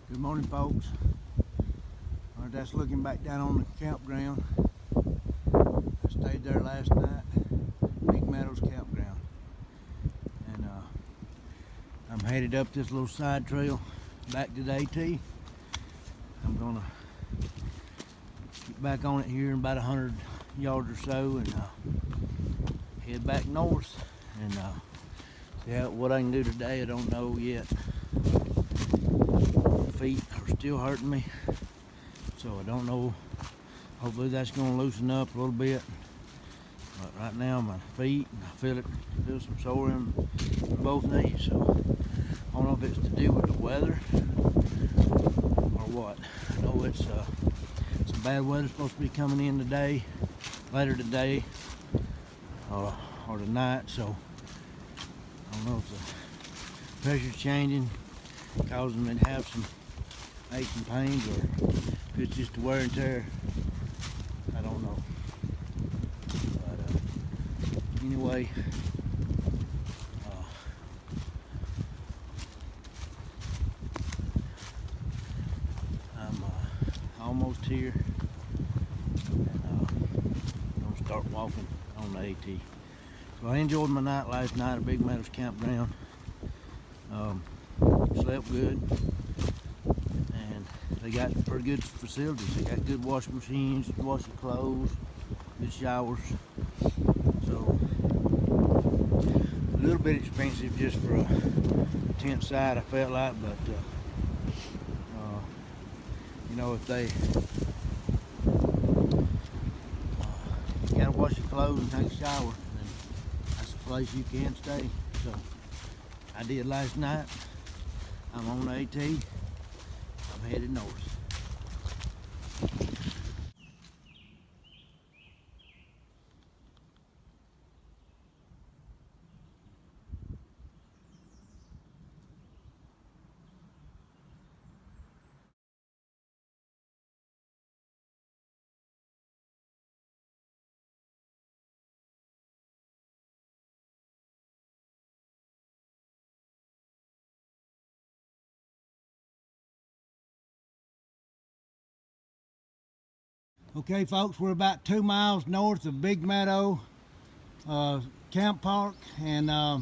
Good morning, folks. All right, that's looking back down on the campground. I stayed there last night, Big Meadows Campground. And I'm headed up this little side trail back to the AT. I'm gonna get back on it here in about 100 yards or so and head back north and see what I can do today. I don't know yet. Feet are still hurting me, so I don't know. Hopefully that's going to loosen up a little bit, but right now my feet, I feel some sore in both knees, so I don't know if it's to do with the weather or what. I know it's some bad weather supposed to be coming in today, later today or tonight, so I don't know if the pressure's changing, causing me to have some aches and pains, or if it's just the wear and tear. I don't know. But anyway, I'm almost here, and I'm gonna start walking on the AT. So I enjoyed my night last night at Big Meadows Campground. Slept good, and they got pretty good facilities. They got good washing machines, wash your clothes, good showers. So a little bit expensive just for a tent site, I felt like, but you know, if they you gotta wash your clothes and take a shower, then that's a place you can stay. So I did last night. I'm on the AT. I'm headed north. Okay, folks, we're about 2 miles north of Big Meadow Camp Park, and I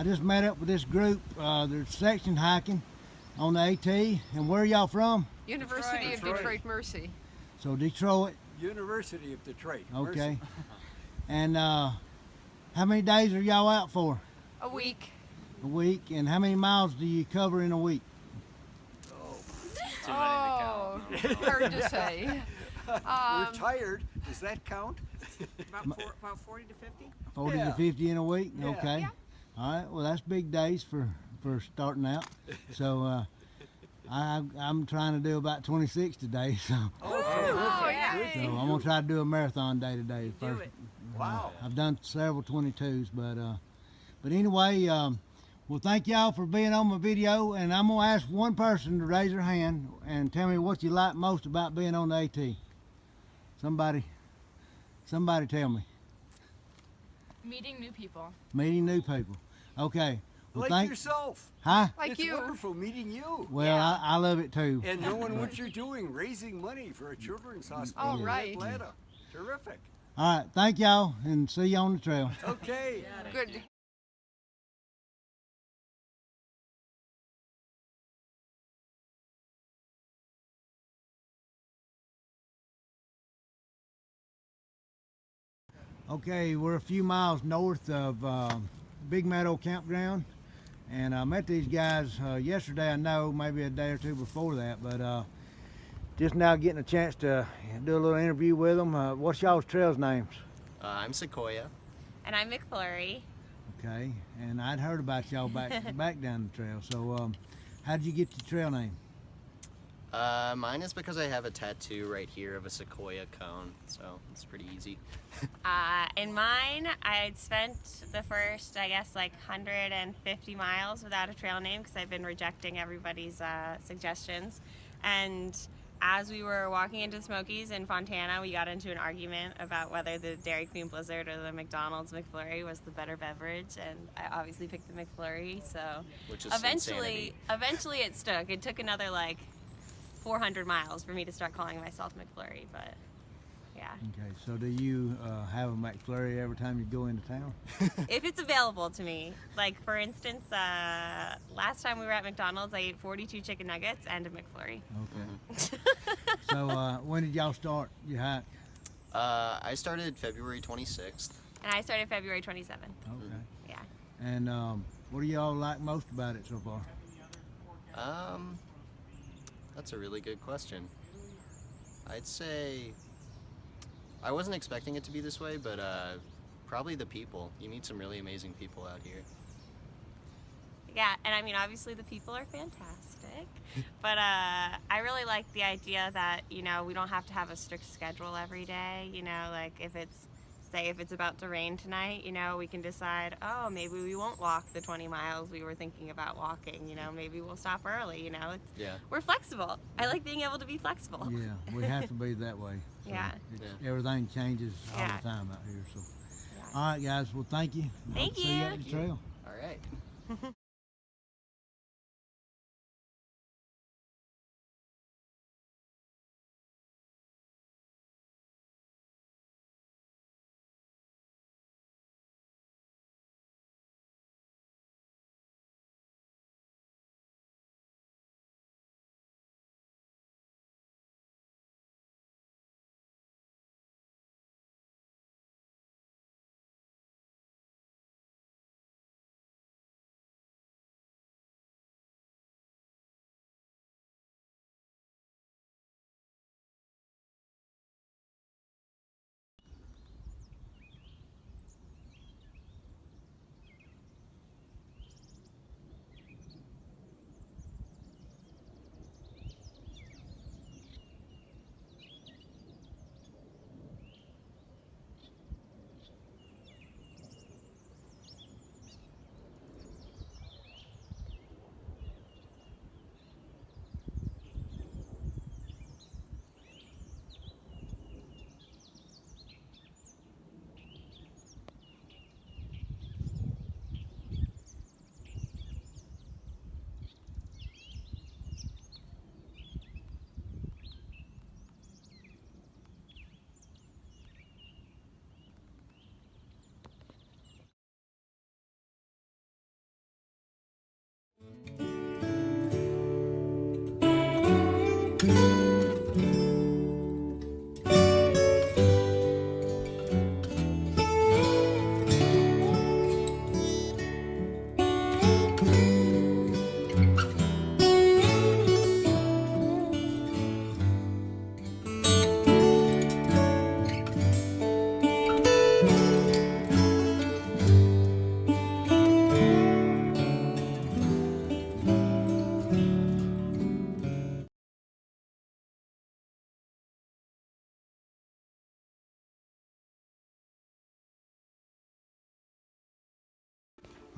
just met up with this group. They're section hiking on the AT. And where are y'all from? University of Detroit Mercy. So Detroit. University of Detroit. Okay. And how many days are y'all out for? A week. A week. And how many miles do you cover in a week? Oh, hard to say. We're tired. Does that count? About 40 to 50? 40 Yeah. to 50 in a week? Yeah. Okay. Yeah. All right. Well, that's big days for starting out. So I'm trying to do about 26 today. So, Oh, yeah. so I'm going to try to do a marathon day today. Do it. Wow. I've done several 22s, but anyway, well, thank y'all for being on my video, and I'm going to ask one person to raise their hand and tell me what you like most about being on the AT. Somebody tell me. Meeting new people. Meeting new people. Okay. Well, Like yourself. Huh? Like It's you. wonderful meeting you. Well, Yeah. I love it too. And knowing what you're doing, raising money for a children's hospital All in right. Atlanta. Terrific. All right. Thank y'all, and see you on the trail. Okay. Good. Okay, we're a few miles north of Big Meadow Campground, and I met these guys yesterday. I know, maybe a day or two before that, but just now getting a chance to do a little interview with them. What's y'all's trails names? I'm Sequoia. And I'm McFlurry. Okay, and I'd heard about y'all back down the trail. So, how did you get your trail name? Mine is because I have a tattoo right here of a sequoia cone, so it's pretty easy. In mine, I'd spent the first, I guess, like 150 miles without a trail name because I've been rejecting everybody's suggestions. And as we were walking into Smokies in Fontana, we got into an argument about whether the Dairy Queen Blizzard or the McDonald's McFlurry was the better beverage, and I obviously picked the McFlurry. So Which is insanity. eventually it stuck. It took another like 400 miles for me to start calling myself McFlurry, but yeah. Okay, so do you have a McFlurry every time you go into town? If it's available to me. Like, for instance, last time we were at McDonald's, I ate 42 chicken nuggets and a McFlurry. Okay. So when did y'all start your hike? I started February 26th. And I started February 27th. Okay. Yeah. And what do y'all like most about it so far? That's a really good question. I'd say I wasn't expecting it to be this way, but probably the people. You meet some really amazing people out here. Yeah, and I mean, obviously the people are fantastic, but I really like the idea that, you know, we don't have to have a strict schedule every day. You know, like if it's about to rain tonight, you know, we can decide, oh, maybe we won't walk the 20 miles we were thinking about walking, you know, maybe we'll stop early, you know. We're flexible. I like being able to be flexible. Yeah, we have to be that way. So Yeah. Everything changes all Yeah. the time out here. So, Yeah. all right, guys. Well, thank you. Thank Hope to see you you. at the trail. All right.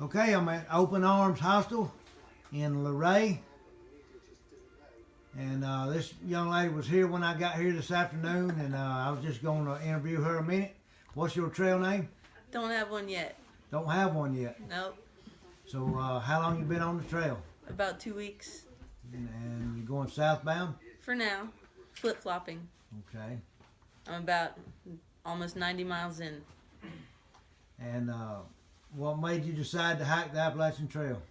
Okay, I'm at Open Arms Hostel in Luray. And this young lady was here when I got here this afternoon, and I was just going to interview her a minute. What's your trail name? Don't have one yet. Don't have one yet. Nope. So how long you been on the trail? About 2 weeks. And you're going southbound? For now. Flip-flopping. Okay. I'm about almost 90 miles in. And what made you decide to hike the Appalachian Trail?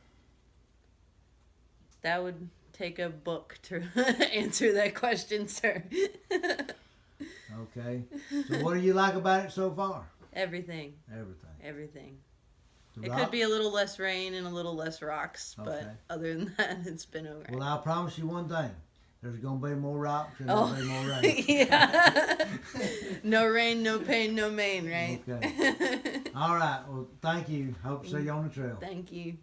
That would take a book to answer that question, sir. Okay. So what do you like about it so far? Everything. Everything. Everything. The It rock? could be a little less rain and a little less rocks, but Okay. other than that, it's been alright. Well, I'll promise you one thing. There's going to be more rocks and Oh. there'll be more rain. Yeah. No rain, no pain, no main, right? Okay. All right. Well, thank you. Hope to see you on the trail. Thank you.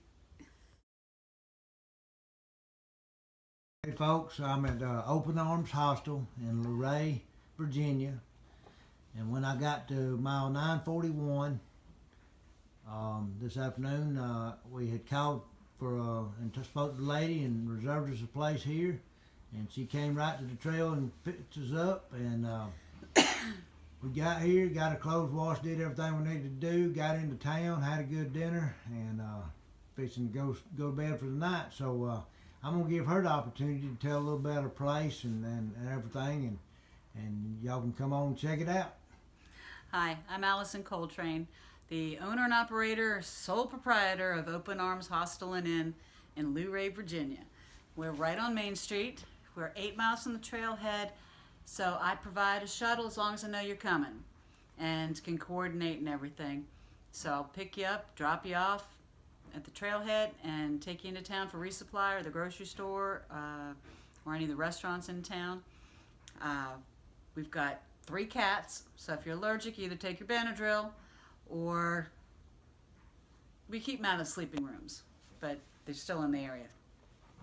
Hey, folks. I'm at Open Arms Hostel in Luray, Virginia. And when I got to mile 941 this afternoon, we had called for and spoke to the lady and reserved us a place here. and she came right to the trail and picked us up, and we got here, got our clothes washed, did everything we needed to do, got into town, had a good dinner, and fixing to go to bed for the night. So I'm gonna give her the opportunity to tell a little about her place and everything, and y'all can come on and check it out. Hi, I'm Allison Coltrane, the owner and operator, sole proprietor of Open Arms Hostel and Inn in Luray, Virginia. We're right on Main Street. We're 8 miles from the trailhead, so I provide a shuttle as long as I know you're coming and can coordinate and everything. So I'll pick you up, drop you off at the trailhead, and take you into town for resupply or the grocery store or any of the restaurants in town. We've got 3 cats, so if you're allergic, you either take your Benadryl or we keep them out of the sleeping rooms, but they're still in the area.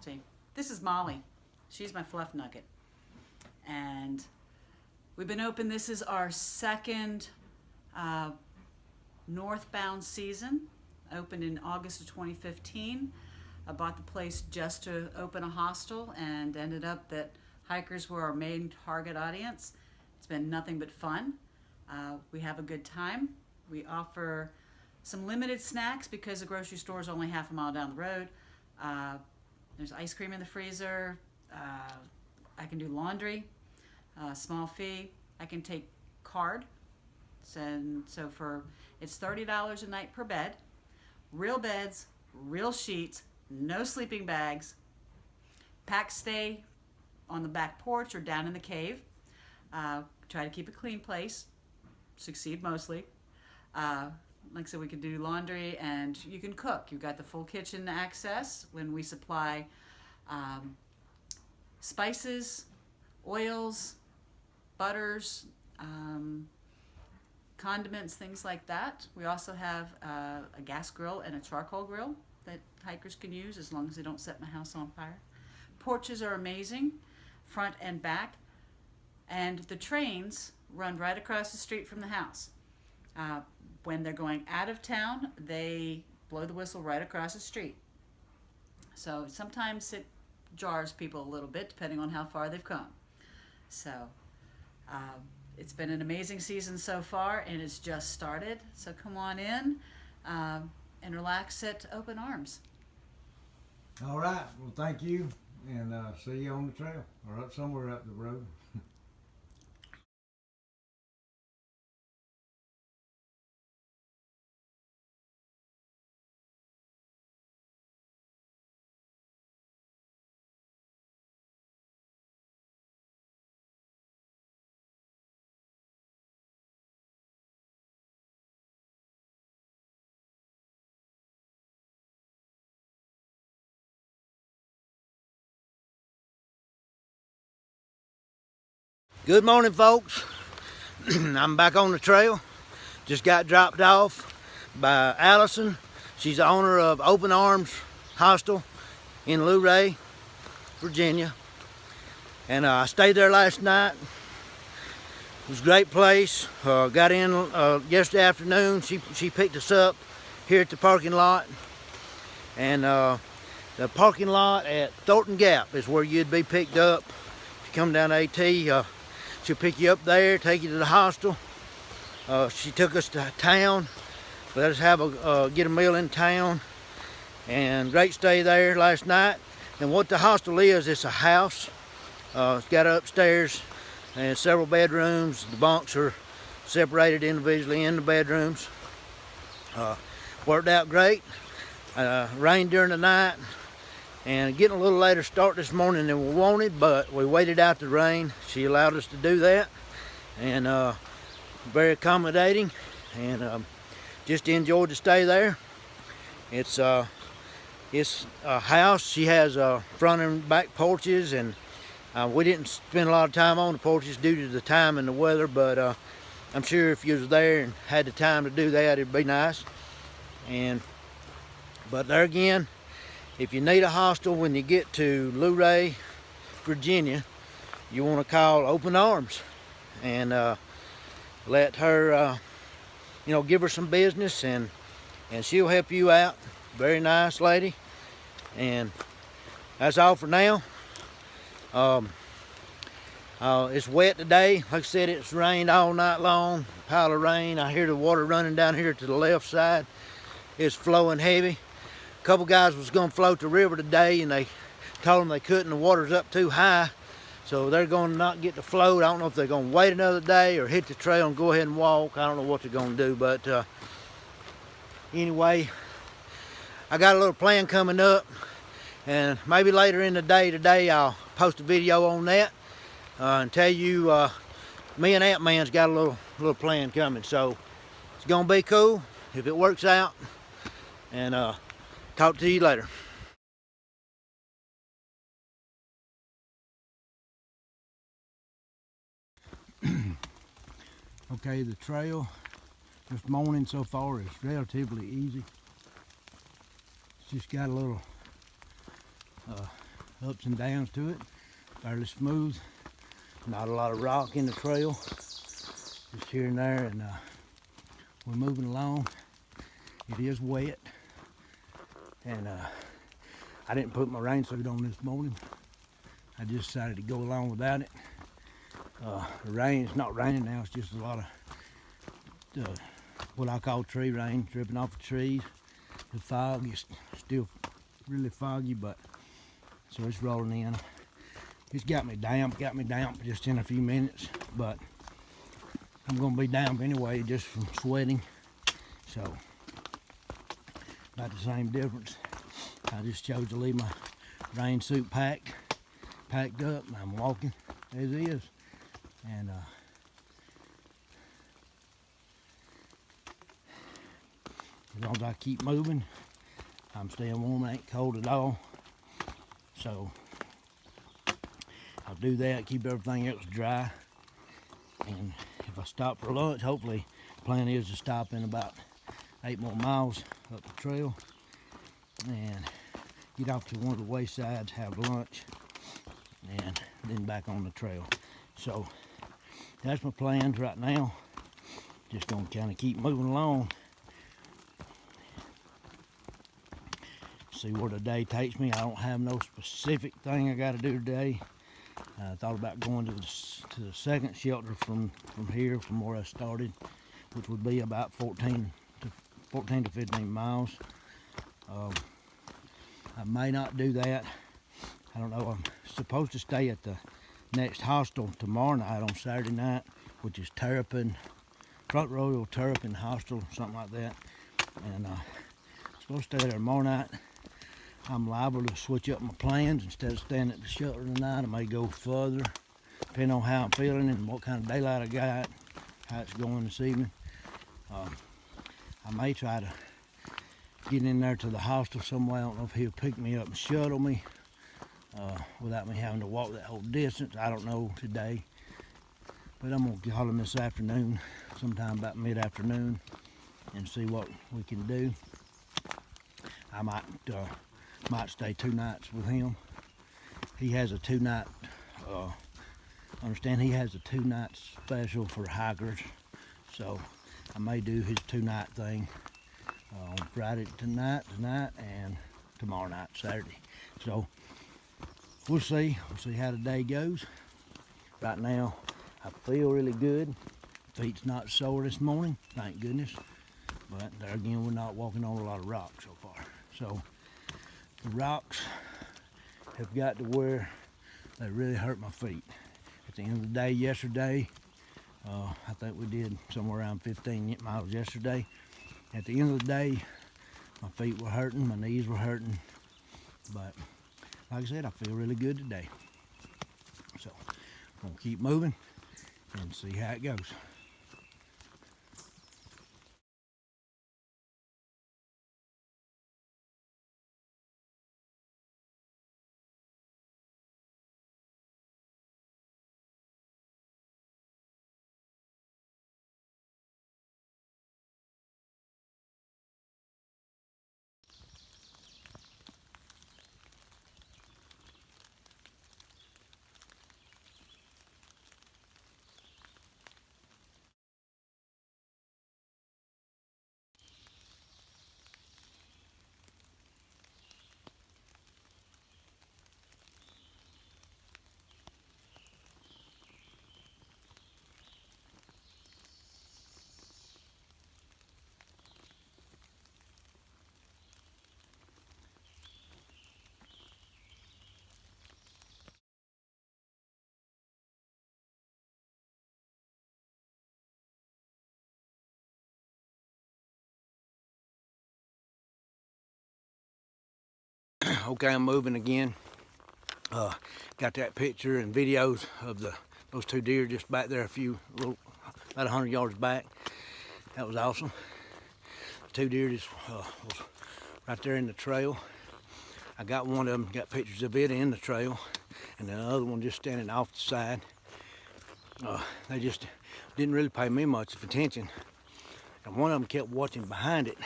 See, this is Molly. She's my fluff nugget. And we've been open. This is our second northbound season. Opened in August of 2015. I bought the place just to open a hostel and ended up that hikers were our main target audience. It's been nothing but fun. We have a good time. We offer some limited snacks because the grocery store is only half a mile down the road. There's ice cream in the freezer. I can do laundry, small fee. I can take card. And so it's $30 a night per bed. Real beds, real sheets, no sleeping bags. Pack stay on the back porch or down in the cave. Try to keep a clean place. Succeed mostly. Like I said, we can do laundry and you can cook. You've got the full kitchen access when we supply spices, oils, butters, condiments, things like that. We also have a gas grill and a charcoal grill that hikers can use as long as they don't set my house on fire. Porches are amazing, front and back. And the trains run right across the street from the house. When they're going out of town, they blow the whistle right across the street. So sometimes it jars people a little bit depending on how far they've come. So it's been an amazing season so far, and it's just started. So come on in and relax at Open Arms. All right. Well, thank you, and see you on the trail or up somewhere up the road. Good morning, folks. I'm back on the trail. Just got dropped off by Allison. She's the owner of Open Arms Hostel in Luray, Virginia. And I stayed there last night. It was a great place. Got in yesterday afternoon. She picked us up here at the parking lot. And the parking lot at Thorton Gap is where you'd be picked up. If you come down AT, she'll pick you up there, take you to the hostel. She took us to town, let us have get a meal in town, and great stay there last night. And what the hostel is, it's a house. It's got upstairs and several bedrooms. The bunks are separated individually in the bedrooms. Worked out great. Rained during the night, and getting a little later start this morning than we wanted, but we waited out the rain. She allowed us to do that, and very accommodating, and just enjoyed the stay there. It's a house. She has front and back porches, and we didn't spend a lot of time on the porches due to the time and the weather, but I'm sure if you was there and had the time to do that, it'd be nice. But there again, if you need a hostel when you get to Luray, Virginia, you want to call Open Arms and let her, give her some business, and she'll help you out. Very nice lady. And that's all for now. It's wet today. Like I said, it's rained all night long. Pile of rain. I hear the water running down here to the left side. It's flowing heavy. A couple guys was going to float the river today, and they told them they couldn't. The water's up too high, so they're going to not get to float. I don't know if they're going to wait another day or hit the trail and go ahead and walk. I don't know what they're going to do, but anyway, I got a little plan coming up, and maybe later in the day today I'll post a video on that and tell you me and Ant-Man's got a little plan coming, so it's gonna be cool if it works out, and talk to you later. Okay, the trail this morning so far is relatively easy. It's just got a little ups and downs to it, fairly smooth, not a lot of rock in the trail, just here and there, and we're moving along. It is wet, and I didn't put my rain suit on this morning. I just decided to go along without it. The rain, it's not raining now, it's just a lot of what I call tree rain dripping off the trees. The fog is still really foggy, but so it's rolling in. It's got me damp just in a few minutes, but I'm gonna be damp anyway just from sweating, so about the same difference. I just chose to leave my rain suit packed up, and I'm walking as is, and as long as I keep moving, I'm staying warm, ain't cold at all. So I'll do that, keep everything else dry, and if I stop for lunch, hopefully the plan is to stop in about 8 more miles up the trail and get off to one of the waysides, have lunch, and then back on the trail. So that's my plans right now. Just gonna kind of keep moving along, see where the day takes me. I don't have no specific thing I got to do today. I thought about going to the second shelter from here, from where I started, which would be about 14 to 15 miles. I may not do that. I don't know. I'm supposed to stay at the next hostel tomorrow night on Saturday night, which is Terrapin, Front Royal Terrapin Hostel, something like that. And I'm supposed to stay there tomorrow night. I'm liable to switch up my plans. Instead of staying at the shelter tonight, I may go further, depending on how I'm feeling and what kind of daylight I got, how it's going this evening. I may try to get in there to the hostel somewhere. I don't know if he'll pick me up and shuttle me without me having to walk that whole distance. I don't know today, but I'm gonna call him this afternoon, sometime about mid-afternoon, and see what we can do. I might stay 2 nights with him. He has a 2-night, understand he has a 2-night special for hikers, so I may do his 2-night thing on Friday tonight, and tomorrow night, Saturday. So we'll see how the day goes. Right now, I feel really good. Feet's not sore this morning, thank goodness. But there again, we're not walking on a lot of rock so far. So the rocks have got to where they really hurt my feet. At the end of the day yesterday, I think we did somewhere around 15 miles yesterday. At the end of the day, my feet were hurting, my knees were hurting, but like I said, I feel really good today. So I'm gonna keep moving and see how it goes. Okay, I'm moving again. Got that picture and videos of those two deer just back there about 100 yards back. That was awesome. The two deer just was right there in the trail. I got one of them, got pictures of it in the trail, and the other one just standing off the side. They just didn't really pay me much of attention, and one of them kept watching behind it.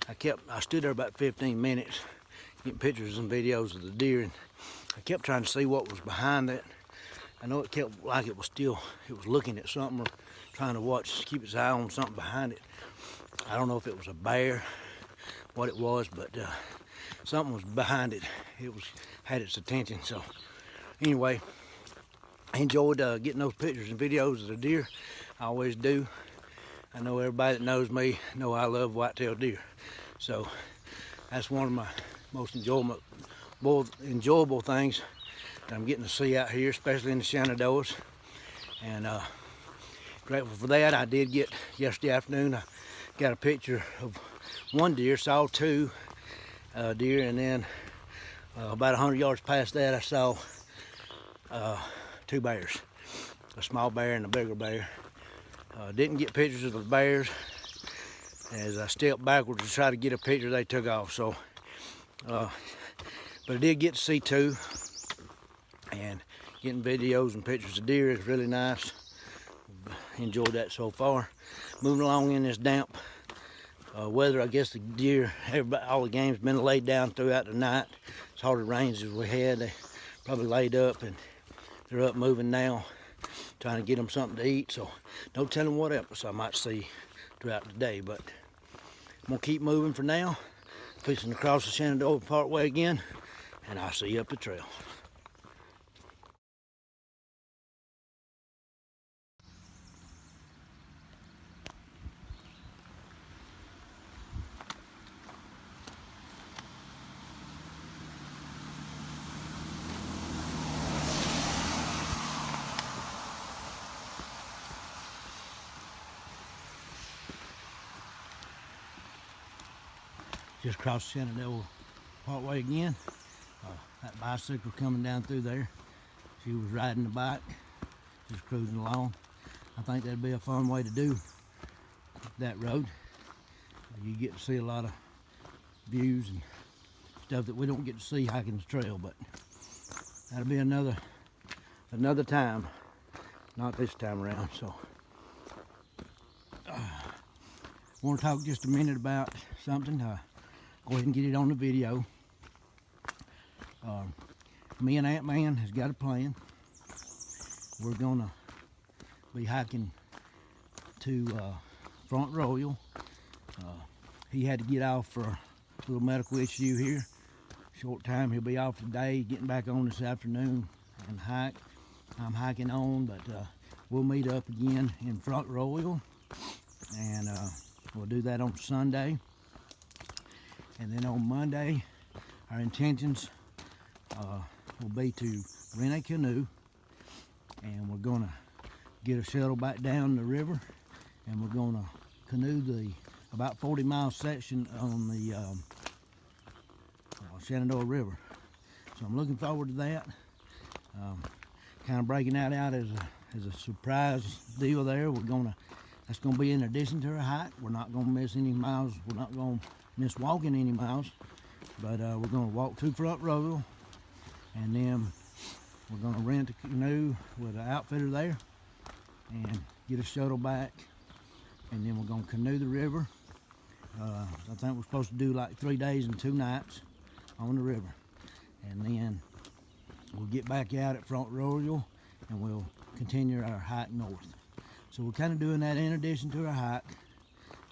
I stood there about 15 minutes getting pictures and videos of the deer, and I kept trying to see what was behind that. I know it kept like it was looking at something or trying to keep its eye on something behind it. I don't know if it was a bear, what it was, but something was behind it. It had its attention. So anyway, I enjoyed getting those pictures and videos of the deer. I always do. I know everybody that knows me know I love whitetail deer. So that's one of my most enjoyable things that I'm getting to see out here, especially in the Shenandoahs. And grateful for that. I did get yesterday afternoon, I got a picture of one deer, saw two deer, and then about 100 yards past that I saw two bears, a small bear and a bigger bear. Didn't get pictures of the bears. As I stepped backwards to try to get a picture, they took off. So, but I did get to see two, and getting videos and pictures of deer is really nice. Enjoyed that so far. Moving along in this damp weather, I guess the deer, all the game's been laid down throughout the night. As hard as rains as we had, they probably laid up, and they're up moving now, trying to get them something to eat. So no telling what else I might see throughout the day, but I'm gonna keep moving for now. Fishing across the Shenandoah Parkway again, and I'll see you up the trail. Just crossed the Shenandoah Parkway again. That bicycle coming down through there. She was riding the bike, just cruising along. I think that'd be a fun way to do that road. You get to see a lot of views and stuff that we don't get to see hiking the trail, but that'll be another time, not this time around. So I want to talk just a minute about something. Go ahead and get it on the video. Me and Ant Man has got a plan. We're gonna be hiking to Front Royal. He had to get off for a little medical issue here. Short time, he'll be off today, getting back on this afternoon and hike. I'm hiking on, but we'll meet up again in Front Royal, and we'll do that on Sunday. And then on Monday, our intentions will be to rent a canoe, and we're gonna get a shuttle back down the river, and we're gonna canoe the about 40-mile section on the Shenandoah River. So I'm looking forward to that. Kind of breaking that out as a surprise deal there. That's gonna be in addition to our hike. We're not gonna miss any miles. We're not gonna miss walking any miles, but we're gonna walk to Front Royal, and then we're gonna rent a canoe with an outfitter there and get a shuttle back, and then we're gonna canoe the river. I think we're supposed to do like 3 days and 2 nights on the river, and then we'll get back out at Front Royal and we'll continue our hike north. So we're kind of doing that in addition to our hike.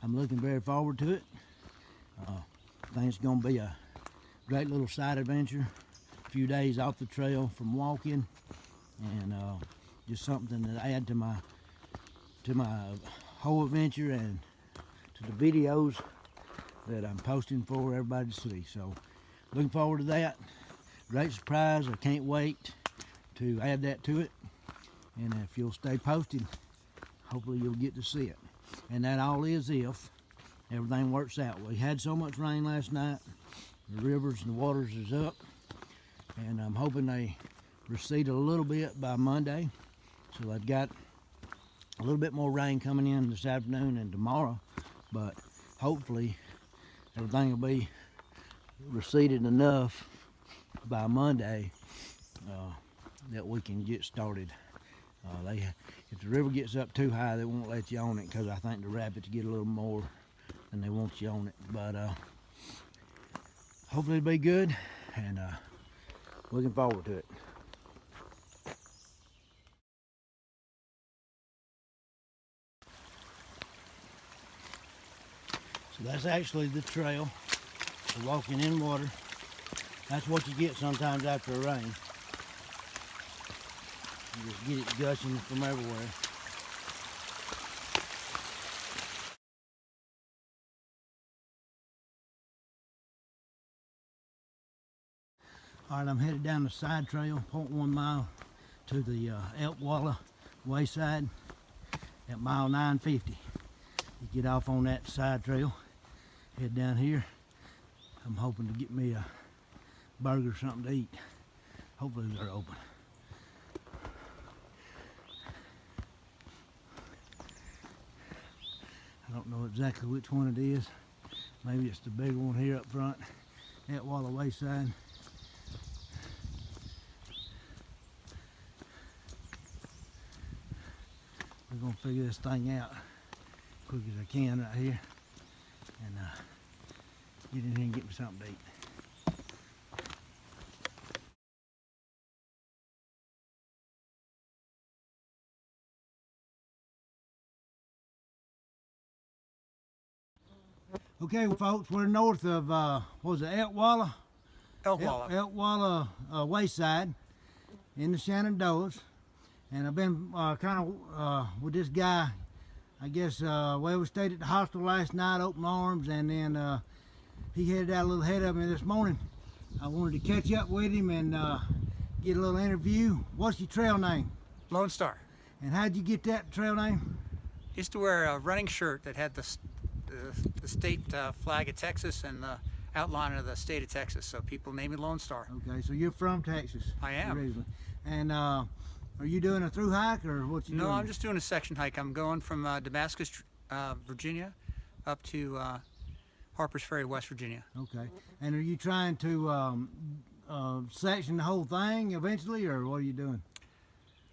I'm looking very forward to it. I think it's going to be a great little side adventure. A few days off the trail from walking, and just something to add to my whole adventure and to the videos that I'm posting for everybody to see. So looking forward to that. Great surprise. I can't wait to add that to it. And if you'll stay posted, hopefully you'll get to see it. And that all is if everything works out. We had so much rain last night The rivers and the waters is up, and I'm hoping they recede a little bit by Monday. So they've got a little bit more rain coming in this afternoon and tomorrow, but hopefully everything will be receded enough by Monday that we can get started. If the river gets up too high, they won't let you on it because I think the rapids get a little more than they want you on it. But hopefully it'll be good, and looking forward to it. So that's actually the trail for walking in water. That's what you get sometimes after a rain. You just get it gushing from everywhere. All right, I'm headed down the side trail, 0.1 mile to the Elkwalla wayside at mile 950. You get off on that side trail, head down here. I'm hoping to get me a burger or something to eat. Hopefully they're open. I don't know exactly which one it is. Maybe it's the big one here up front, Elkwalla wayside. We're gonna figure this thing out as quick as I can right here, and get in here and get me something to eat. Okay, well, folks, we're north of what was it, Elkwalla? Elkwalla wayside in the Shenandoahs. And I've been kind of with this guy, I guess, well, we stayed at the hostel last night, open arms, and then he headed out a little ahead of me this morning. I wanted to catch up with him and get a little interview. What's your trail name? Lone Star. And how'd you get that trail name? Used to wear a running shirt that had the state flag of Texas and the outline of the state of Texas, so people name me Lone Star. Okay, so you're from Texas. I am. Originally. And are you doing a through hike or what you doing? No, I'm just doing a section hike. I'm going from Damascus, Virginia, up to Harpers Ferry, West Virginia. Okay. And are you trying to section the whole thing eventually, or what are you doing?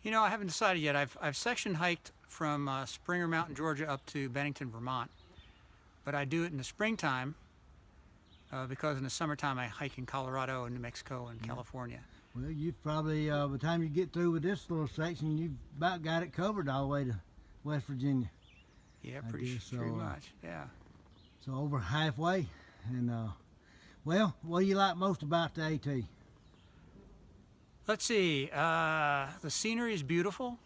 You know, I haven't decided yet. I've section hiked from Springer Mountain, Georgia, up to Bennington, Vermont. But I do it in the springtime because in the summertime I hike in Colorado and New Mexico and California. Well, you've probably, by the time you get through with this little section, you've about got it covered all the way to West Virginia. Yeah, I pretty guess so, much, yeah. So over halfway. And, well, what do you like most about the AT? Let's see, the scenery is beautiful.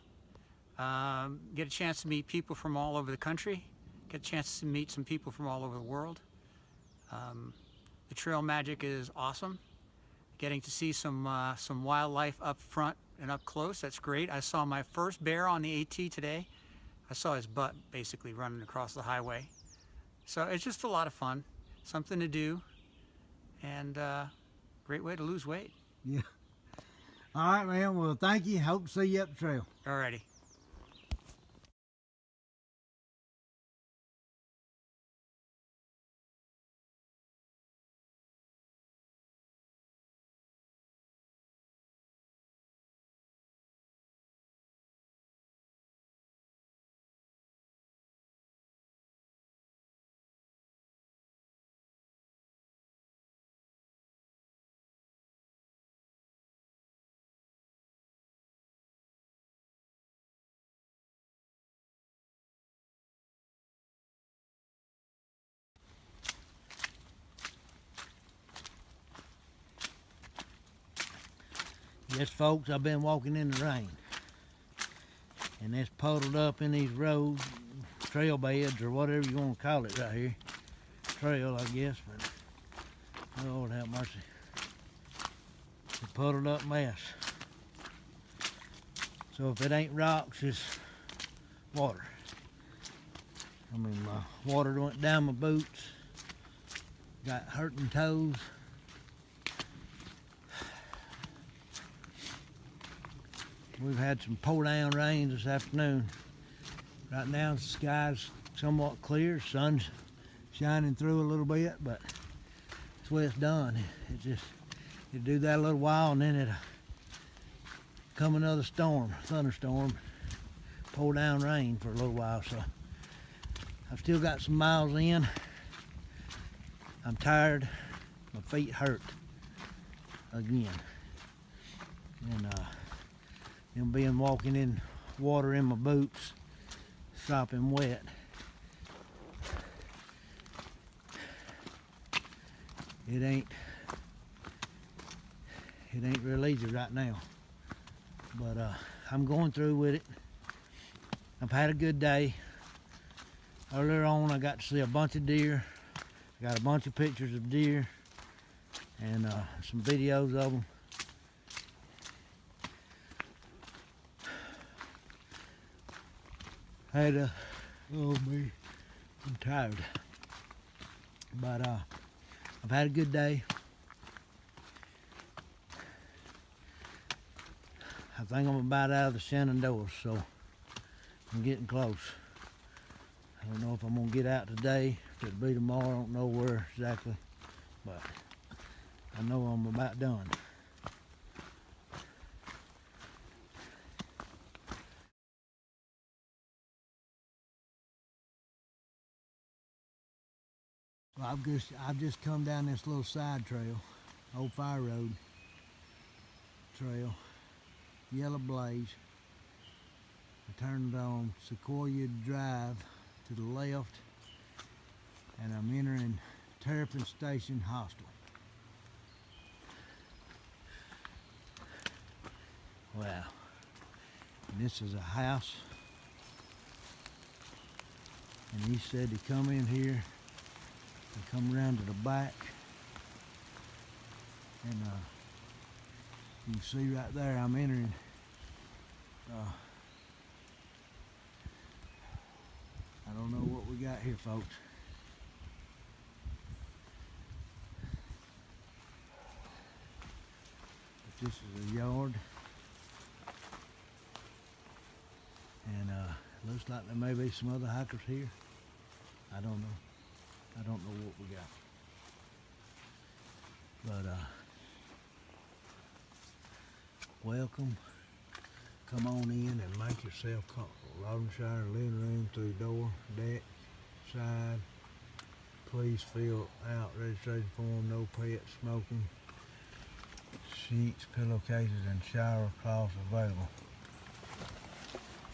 Get a chance to meet people from all over the country. Get a chance to meet some people from all over the world. The trail magic is awesome. Getting to see some wildlife up front and up close, that's great. I saw my first bear on the AT today. I saw his butt basically running across the highway. So it's just a lot of fun, something to do, and great way to lose weight. Yeah. All right, man. Well, thank you. Hope to see you up the trail. Alrighty. Yes, folks, I've been walking in the rain. And it's puddled up in these roads, trail beds, or whatever you want to call it right here. Trail, I guess, but Lord have mercy. It's a puddled up mess. So if it ain't rocks, it's water. I mean, my water went down my boots, got hurting toes, We've had some pour down rain this afternoon. Right now the sky's somewhat clear, sun's shining through a little bit, but that's the way it's done. It do that a little while and then it'll come another storm, thunderstorm, pour down rain for a little while. So I've still got some miles in. I'm tired, my feet hurt again. And them being walking in water in my boots, sopping wet. It ain't real easy right now. But I'm going through with it. I've had a good day. Earlier on I got to see a bunch of deer. I got a bunch of pictures of deer and some videos of them. Oh me, I'm tired. But I've had a good day. I think I'm about out of the Shenandoah, so I'm getting close. I don't know if I'm gonna get out today, if it'll be tomorrow, I don't know where exactly, but I know I'm about done. Well, I've just come down this little side trail, Old Fire Road trail, Yellow Blaze. I turned on Sequoia Drive to the left, and I'm entering Terrapin Station Hostel. Wow. And this is a house. And he said to come in here and come around to the back. And you can see right there I'm entering I don't know what we got here, folks. But this is a yard. And looks like there may be some other hikers here. I don't know. I don't know what we got. But welcome. Come on in and make yourself comfortable. Rod shower, living room, through door, deck, side. Please fill out registration form, no pets, smoking. Sheets, pillowcases, and shower cloths available.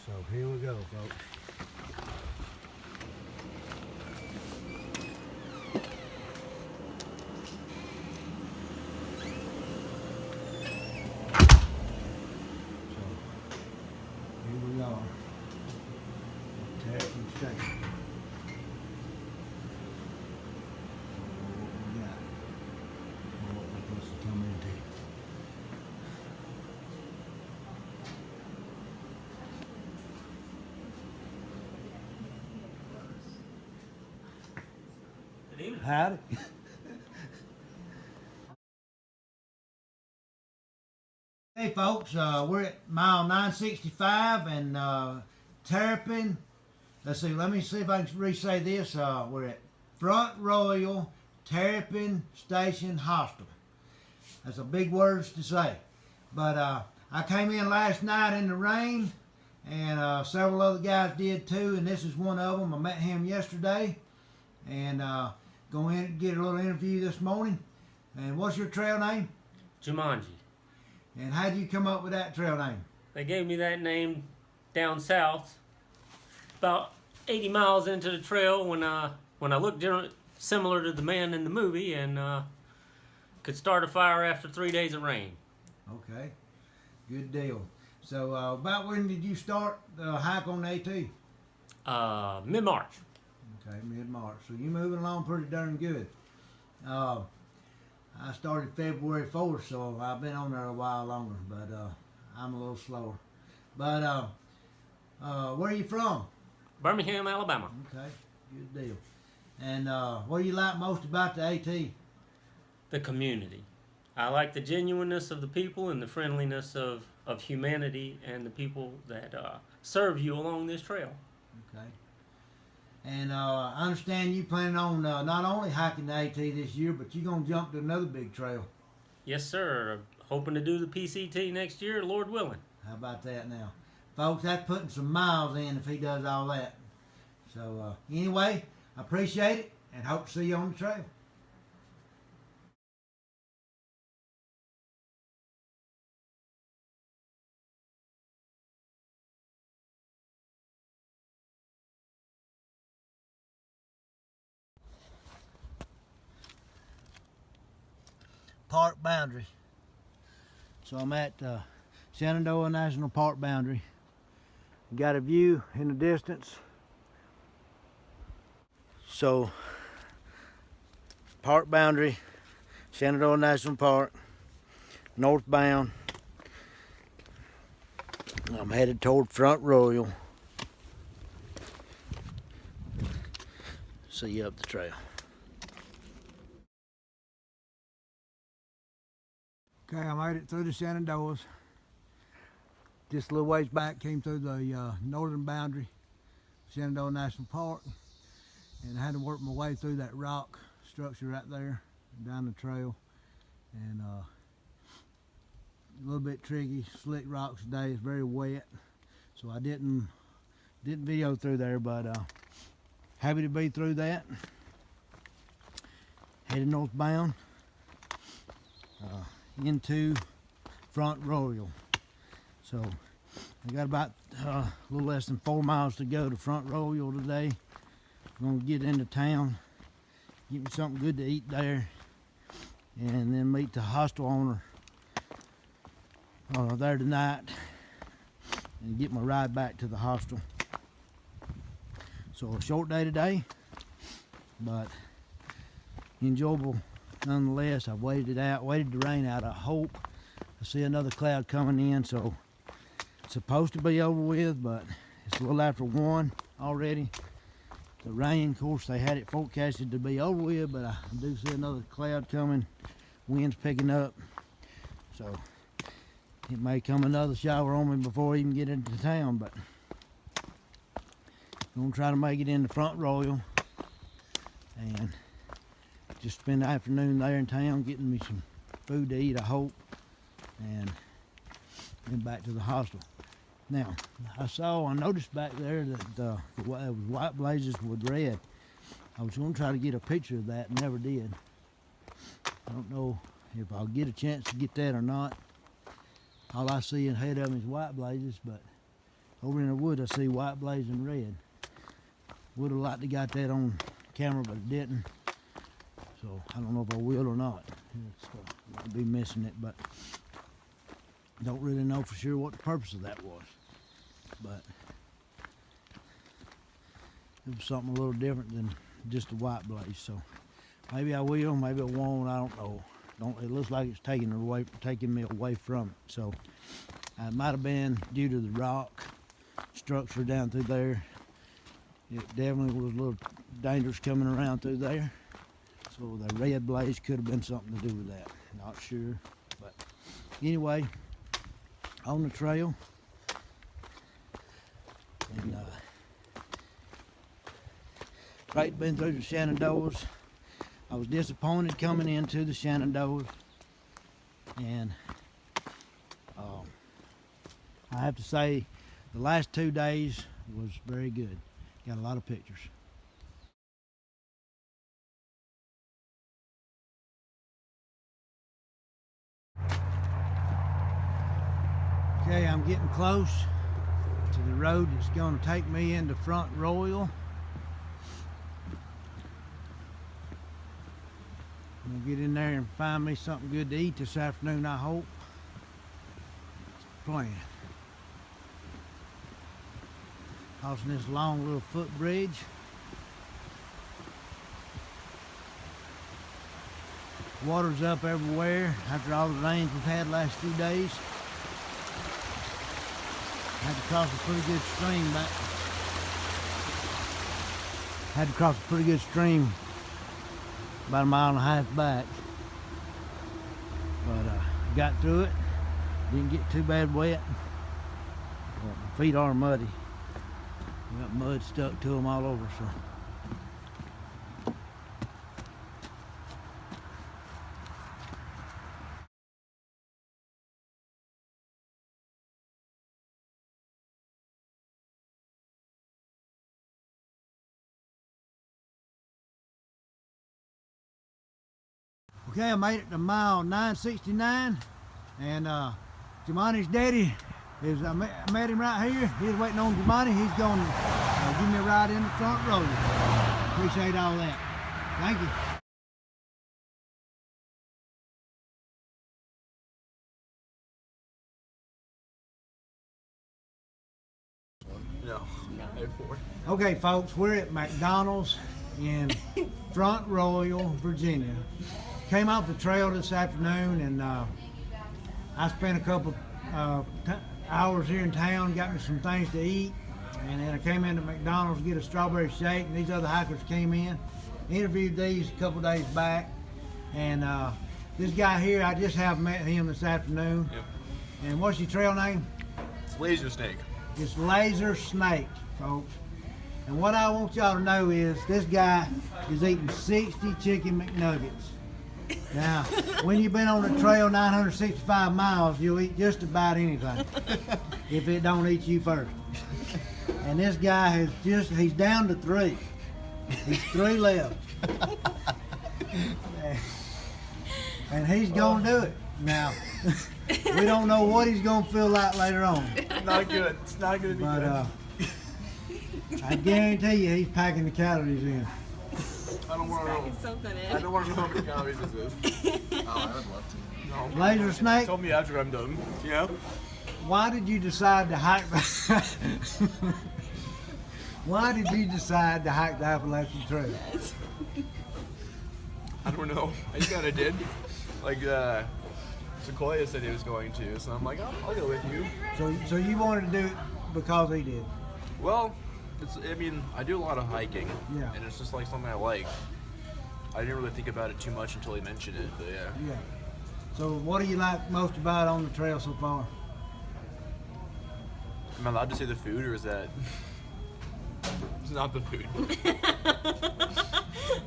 So here we go, folks. Howdy. Hey folks, we're at mile 965 and Terrapin. Let's see, let me see if I can re-say this. We're at Front Royal Terrapin Station Hostel. That's a big words to say. But I came in last night in the rain, and several other guys did too, and this is one of them. I met him yesterday, and going in and get a little interview this morning. And what's your trail name? Jumanji. And how did you come up with that trail name? They gave me that name down south, about 80 miles into the trail when I looked similar to the man in the movie and could start a fire after 3 days of rain. Okay, good deal. So about when did you start the hike on the AT? Mid-March. Okay, mid-March. So you're moving along pretty darn good. I started February 4th, so I've been on there a while longer, but I'm a little slower. But where are you from? Birmingham, Alabama. Okay, good deal. And what do you like most about the AT? The community. I like the genuineness of the people and the friendliness of humanity and the people that serve you along this trail. Okay. And I understand you planning on not only hiking the AT this year, but you're going to jump to another big trail. Yes, sir. Hoping to do the PCT next year, Lord willing. How about that now? Folks, that's putting some miles in if he does all that. So anyway, I appreciate it and hope to see you on the trail. Park boundary. So I'm at Shenandoah National Park boundary. Got a view in the distance. So park boundary, Shenandoah National Park, northbound. I'm headed toward Front Royal. See you up the trail. Okay, I made it through the Shenandoahs. Just a little ways back, came through the northern boundary, Shenandoah National Park, and I had to work my way through that rock structure right there, down the trail, and a little bit tricky, slick rocks today. It's very wet, so I didn't video through there, but happy to be through that. Headed northbound. Into Front Royal. So I got about a little less than 4 miles to go to Front Royal today. I'm gonna get into town, get me something good to eat there, and then meet the hostel owner there tonight and get my ride back to the hostel. So a short day today, but enjoyable nonetheless. I waited the rain out. I hope I see another cloud coming in, so it's supposed to be over with, but it's a little after 1 already. The rain, of course, they had it forecasted to be over with, but I do see another cloud coming. Wind's picking up, so it may come another shower on me before I even get into town, but I'm gonna try to make it into Front Royal and just spend the afternoon there in town getting me some food to eat, I hope, and then back to the hostel. Now, I noticed back there that it was white blazes with red. I was going to try to get a picture of that and never did. I don't know if I'll get a chance to get that or not. All I see ahead of them is white blazes, but over in the woods I see white blaze and red. Would have liked to got that on camera, but it didn't. So I don't know if I will or not. Might be missing it, but don't really know for sure what the purpose of that was. But it was something a little different than just a white blaze. So maybe I will, maybe I won't. I don't know. It looks like it's taking me away from it. So it might have been due to the rock structure down through there. It definitely was a little dangerous coming around through there. So the red blaze could have been something to do with that. Not sure, but anyway, on the trail, and right, been through the Shenandoahs. I was disappointed coming into the Shenandoahs, and I have to say the last 2 days was very good. Got a lot of pictures. Okay, I'm getting close to the road that's going to take me into Front Royal. I'm going to get in there and find me something good to eat this afternoon, I hope. That's the plan. Crossing this long little footbridge. Water's up everywhere after all the rains we've had the last few days. Had to cross a pretty good stream back. Had to cross a pretty good stream about 1.5 miles back. but got through it. Didn't get too bad wet. But my feet are muddy. Got mud stuck to them all over, so. Okay, I made it to mile 969, and Jemani's daddy is. I met him right here. He's waiting on Jemani. He's going to give me a ride in the front row. Appreciate all that. Thank you. No. I have 4. Okay, folks, we're at McDonald's in Front Royal, Virginia. Came off the trail this afternoon, and I spent a couple hours here in town, got me some things to eat, and then I came into McDonald's to get a strawberry shake, and these other hikers came in. Interviewed these a couple days back, and this guy here, I just have met him this afternoon. Yep. And what's your trail name? It's Laser Snake. It's Laser Snake, folks. And what I want y'all to know is this guy is eating 60 chicken McNuggets. Now, when you've been on the trail 965 miles, you'll eat just about anything if it don't eat you first. And this guy he's down to 3. He's 3 left. And he's gonna do it. Now, we don't know what he's gonna feel like later on. Not good. It's not gonna be But I guarantee you he's packing the calories in. I don't want to know. Something I don't want to know how many calories this is. Oh, I would love to. No. Laser Snake, Tell me after I'm done. Yeah. why did you decide to hike? Why did you decide to hike the Appalachian Trail? I don't know. I just kind of did. Like, Sequoia said he was going to, so I'm like, I'll go with you. So you wanted to do it because he did? Well, I mean, I do a lot of hiking. Yeah. And it's just like something I like. I didn't really think about it too much until he mentioned it, but yeah. Yeah. So what do you like most about on the trail so far? Am I allowed to say the food, or is that... It's not the food.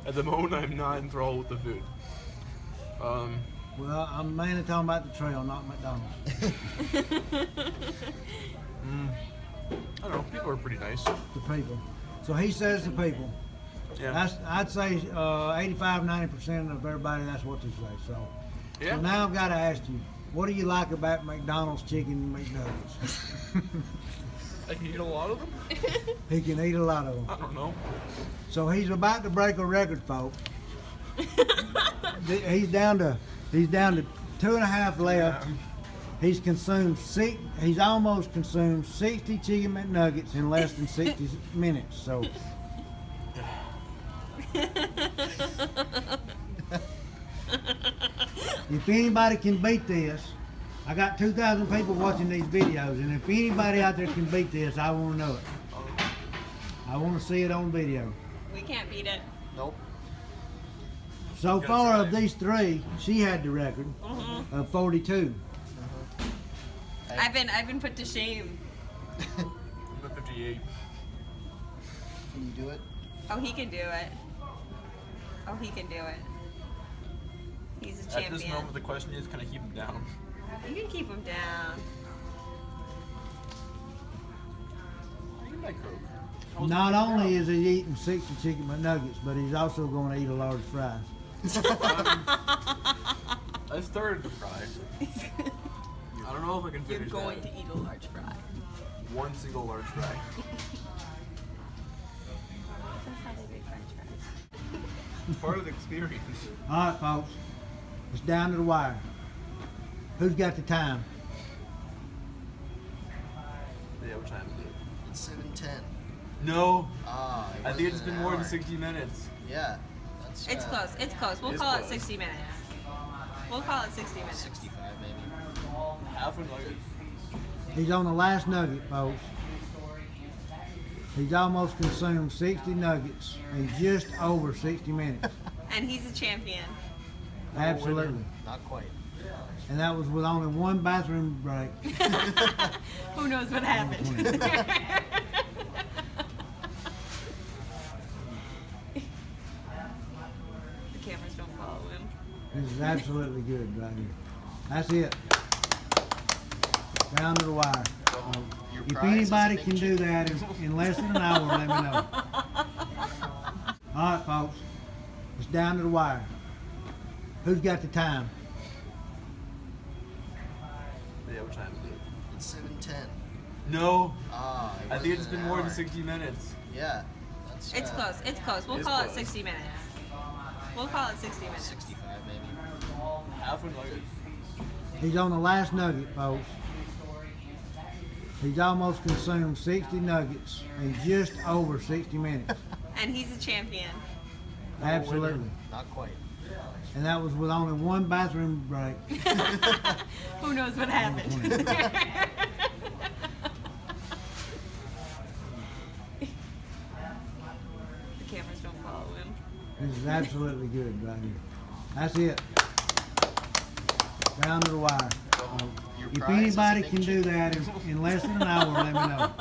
At the moment, I'm not enthralled with the food. Well, I'm mainly talking about the trail, not McDonald's. I don't know, people are pretty nice. The people. So he says the people. Yeah. I'd say 85-90% of everybody, that's what they say. So, Yeah. so now I've got to ask you, what do you like about McDonald's chicken McNuggets? I can eat a lot of them? He can eat a lot of them. I don't know. So he's about to break a record, folks. He's down to 2.5 left. He's almost consumed 60 chicken McNuggets in less than 60 minutes. So if anybody can beat this, I got 2,000 people watching these videos, and if anybody out there can beat this, I want to know it. I want to see it on video. We can't beat it. Nope. So far of these 3, she had the record of 42. I've been put to shame. I'm at 58. Can you do it? Oh, he can do it. Oh, he can do it. He's a champion. At this moment, the question is, can I keep him down? You can keep him down. I can make Coke. Not only is he eating 60 chicken McNuggets, but he's also going to eat a large fry. I started to fry. I don't know if I can finish You're going that. to eat a large fry. One single large fry. It's part of the experience. All right, folks. It's down to the wire. Who's got the time? Yeah, what time is it? It's 7:10. No. Ah, I think it's been more than 60 minutes. Yeah. That's, It's close. It's close. We'll It's call it close. 60 minutes. We'll call it 60 minutes. 65 maybe. Half a nugget. He's on the last nugget, folks. He's almost consumed 60 nuggets in just over 60 minutes. And he's a champion. Absolutely. Not quite. And that was with only one bathroom break. Who knows what happened? The cameras don't follow him. This is absolutely good right here. That's it. Down to the wire. Your If prize is a anybody big can do chicken. that in less than an hour, let me know. All right, folks. It's down to the wire. Who's got the time? Yeah, what time is it? It's 7:10. No. Ah, it I think wasn't it's been an more than hour. 60 minutes. Yeah. That's, It's close. It's close. We'll It's call it close. 60 minutes. We'll call it 60 minutes. 65 maybe. Half a nugget. He's on the last nugget, folks. He's almost consumed 60 nuggets in just over 60 minutes. And he's a champion. Absolutely. Not quite. And that was with only one bathroom break. Who knows what happened? The cameras don't follow him. This is absolutely good right here. That's it. Down to the wire. Your If prize is a anybody big can do chicken. that in less than an hour, let me know.